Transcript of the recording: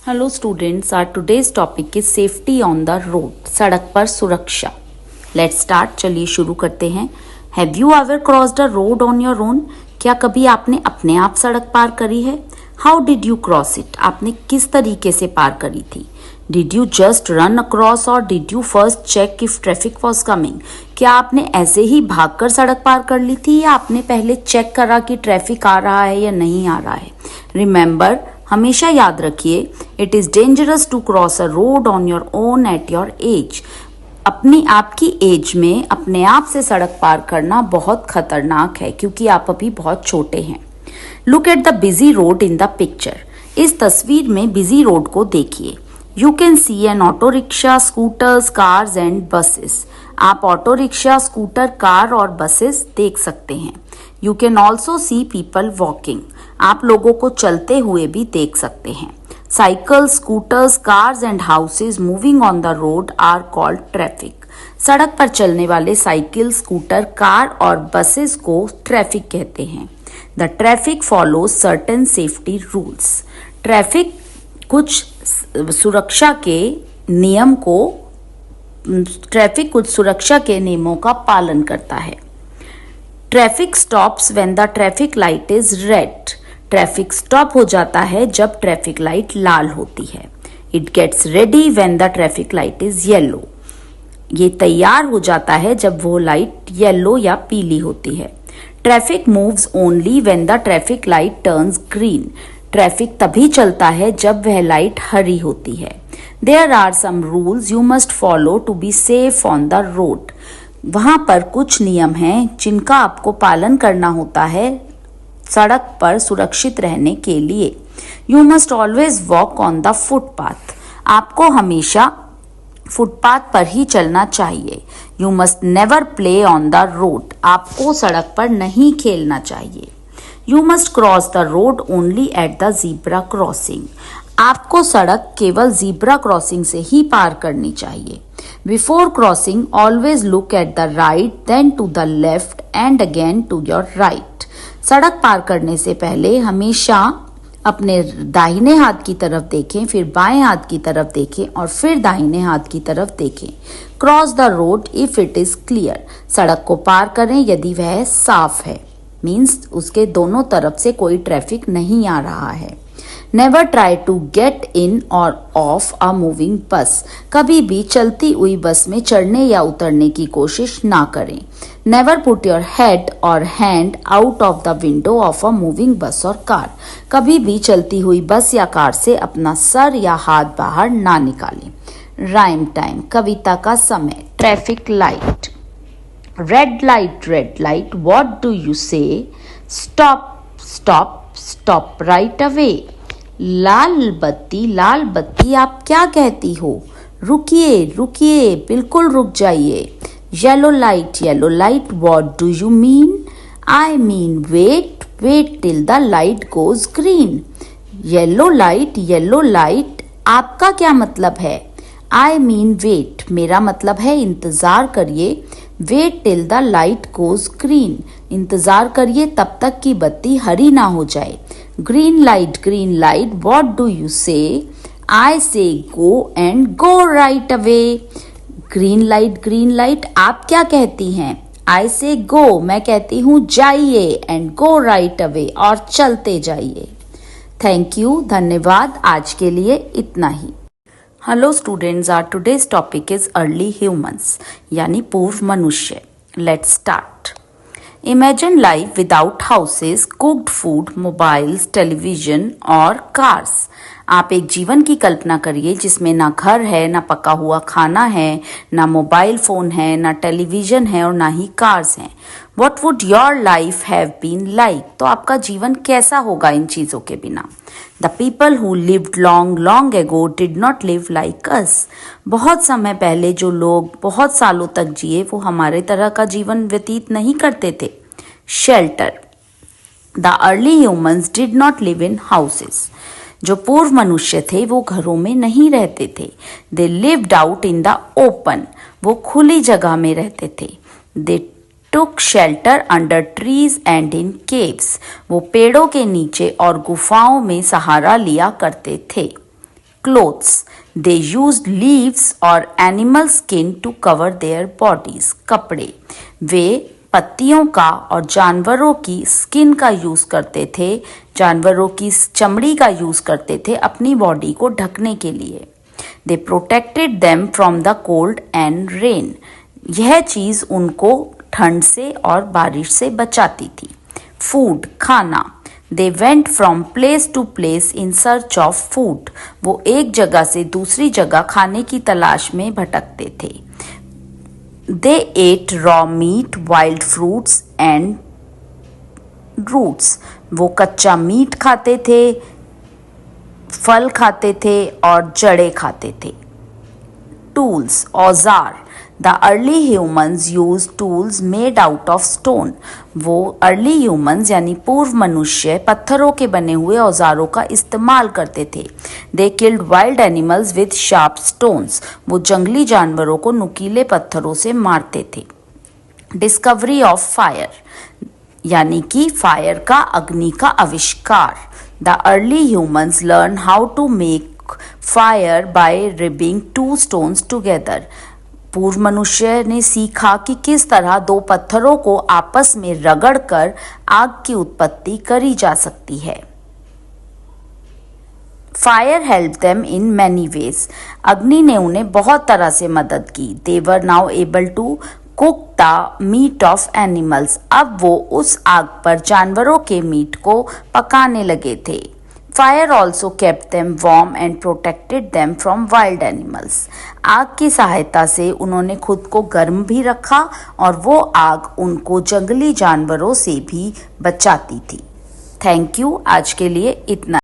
Hello students, our today's topic is safety on the road. सड़क पर सुरक्षा। Let's start. चलिए शुरू करते हैं। Have you ever crossed a road on your own? क्या कभी आपने अपने आप सड़क पार करी है? How did you cross it? आपने किस तरीके से पार करी थी? Did you just run across और did you first check if traffic was coming? क्या आपने ऐसे ही भागकर सड़क पार कर ली थी या आपने पहले चेक करा कि ट्रैफिक आ रहा है या नहीं आ रहा है? रिमेंबर, हमेशा याद रखिए, it is dangerous to cross a road on your own at your age. अपनी आपकी एज में अपने आप से सड़क पार करना बहुत खतरनाक है क्योंकि आप अभी बहुत छोटे हैं। Look at the busy road in the picture. इस तस्वीर में बिजी रोड को देखिए। You can see an auto rickshaw, scooters, cars and buses. आप ऑटो रिक्शा, स्कूटर, कार और बसेस देख सकते हैं। You can also see people walking. आप लोगों को चलते हुए भी देख सकते हैं। Cycle, scooters, cars and houses moving on the road are called traffic. सड़क पर चलने वाले साइकिल, स्कूटर, कार और बसेस को ट्रैफिक कहते हैं। The traffic follows certain safety rules. Traffic कुछ सुरक्षा के नियमों का पालन करता है। Traffic stops when the traffic light is red. Traffic stop हो जाता है जब ट्रैफिक लाइट लाल होती है। It gets ready when the traffic light is yellow. ये तैयार हो जाता है जब वो लाइट येलो या पीली होती है। Traffic moves only when the traffic light turns green. Traffic तभी चलता है जब वह लाइट हरी होती है। There are some rules you must follow to be safe on the road. वहां पर कुछ नियम हैं जिनका आपको पालन करना होता है सड़क पर सुरक्षित रहने के लिए। You must always walk on the footpath. आपको हमेशा फुटपाथ पर ही चलना चाहिए। You must never play on the road. आपको सड़क पर नहीं खेलना चाहिए। You must cross the road only at the zebra crossing. आपको सड़क केवल जीब्रा क्रॉसिंग से ही पार करनी चाहिए। Before crossing always look at the right, then to the left and again to your right. सड़क पार करने से पहले हमेशा अपने दाहिने हाथ की तरफ देखें, फिर बाएं हाथ की तरफ देखें और फिर दाहिने हाथ की तरफ देखें। Cross the road if it is clear. सड़क को पार करें यदि वह साफ है, मीन्स उसके दोनों तरफ से कोई ट्रैफिक नहीं आ रहा है। Never try to get in or off a moving बस। कभी भी चलती हुई बस में चढ़ने या उतरने की कोशिश ना करें। नेवर पुट योर हेड और hand out of the window of a moving बस और कार। कभी भी चलती हुई बस या कार से अपना सर या हाथ बाहर ना निकालें। राइम टाइम, कविता का समय। Traffic light. Red light, what do you say? Stop stop stop right away. लाल बत्ती, आप क्या कहती हो? रुकिए, बिल्कुल रुक जाइए। Yellow light, what do you mean? I mean wait till the light goes green. Yellow light, आपका क्या मतलब है? आई मीन वेट, मेरा मतलब है इंतजार करिए। Wait till the light goes green, इंतजार करिए तब तक कि बत्ती हरी ना हो जाए। Green light, what do you से? आई से go and go right away. Green light, आप क्या कहती हैं? आई से गो, मैं कहती हूँ जाइए, एंड गो राइट अवे, और चलते जाइए। थैंक यू, धन्यवाद। आज के लिए इतना ही। Hello students, our today's topic is early humans, यानी पूर्व मनुष्य। Let's start. Imagine life without houses, cooked food, mobiles, television और कार्स। आप एक जीवन की कल्पना करिए जिसमें ना घर है, ना पका हुआ खाना है, ना मोबाइल फोन है, ना टेलीविजन है और ना ही कार्स हैं। What would your life have been like? तो आपका जीवन कैसा होगा इन चीजों के बिना? The people who lived long ago did not live like us. बहुत समय पहले जो लोग बहुत सालों तक जिए वो हमारे तरह का जीवन व्यतीत नहीं करते थे। Shelter. The early humans did not live in houses. जो पूर्व मनुष्य थे वो घरों में नहीं रहते थे। They lived out in the open. वो खुली जगह में रहते थे। They took shelter under trees and in caves. वो पेड़ों के नीचे और गुफाओं में सहारा लिया करते थे। clothes. They used leaves or animal skin to cover their bodies. कपड़े, वे पत्तियों का और जानवरों की स्किन का यूज करते थे, जानवरों की चमड़ी का यूज करते थे अपनी बॉडी को ढकने के लिए. They protected them from the cold and rain. यह चीज उनको ठंड से और बारिश से बचाती थी. Food, खाना. They went from place to place in search of food. वो एक जगह से दूसरी जगह खाने की तलाश में भटकते थे. They ate raw meat, wild fruits and roots. वो कच्चा मीट खाते थे, फल खाते थे और जड़ें खाते थे. Tools, औजार. The early humans used tools made out of stone. वो early humans यानी पूर्व मनुष्य पत्थरों के बने हुए औजारों का इस्तेमाल करते थे. They killed wild animals with sharp stones. वो जंगली जानवरों को नुकीले पत्थरों से मारते थे. Discovery of fire यानी कि फायर का, अग्नि का आविष्कार. The early humans learned how to make fire by rubbing two stones together. पूर्व मनुष्य ने सीखा कि किस तरह दो पत्थरों को आपस में रगड़कर आग की उत्पत्ति करी जा सकती है. Fire help them in many ways. अग्नि ने उन्हें बहुत तरह से मदद की. They were now able to cook the meat of animals. अब वो उस आग पर जानवरों के मीट को पकाने लगे थे. Fire also kept them warm and protected them from wild animals. आग की सहायता से उन्होंने खुद को गर्म भी रखा और वो आग उनको जंगली जानवरों से भी बचाती थी. Thank you. आज के लिए इतना.